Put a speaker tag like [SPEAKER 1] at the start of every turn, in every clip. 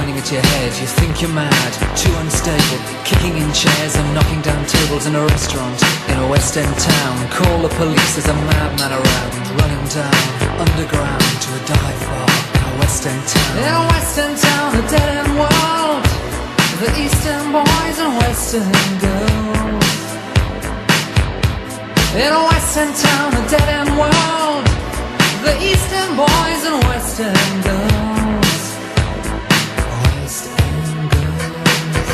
[SPEAKER 1] pointing at your head. You think you're mad, too unstable, kicking in chairs and knocking down tables in a restaurant in a West End town. Call the police, there's a madman around, running down underground to a dive bar in a West End town. In a West End town, a dead end world, the Eastern boys and Western girls. In a West End town, a dead end world, the Eastern boys and Western girls. West End girls.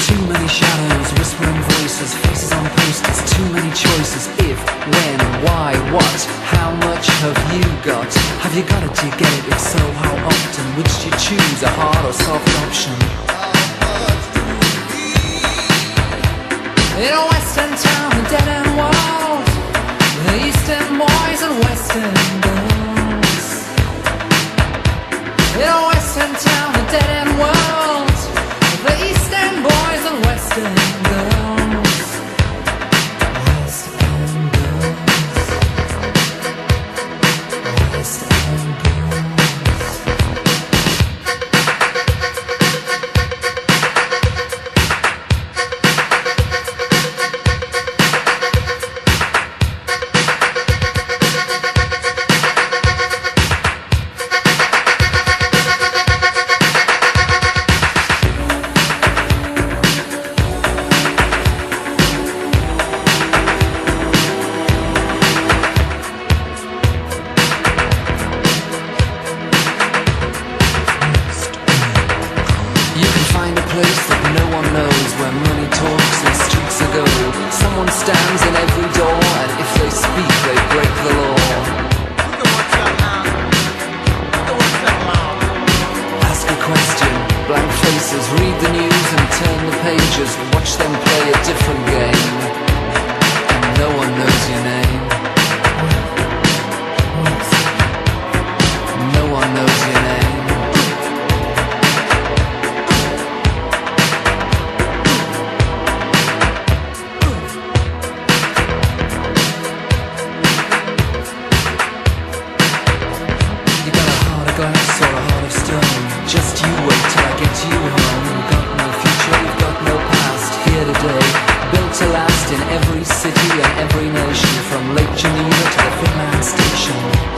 [SPEAKER 1] Too many shadows, whispering voices, faces on posters, too many choices. If, when, why, what, how much have you got? Have you got it, do you get it? If so, how often? Which do you choose, a hard or soft option? In a Western town, a dead end world, the Eastern boys and Western girls. In a Western town, a dead end world, the Eastern boys and Western girls. West End girls. West End girls. Where money talks and streets are gold. Someone stands in every door, and if they speak, they break the law. Ask a question, blank faces, read the news and turn the pages. Watch them play a different game, and no one knows your name. No one knows your name. Glass or a heart of stone. Just you wait till I get you home. You've got no future, you've got no past. Here today, built to last in every city and every nation, from Lake Geneva to the Finland Station.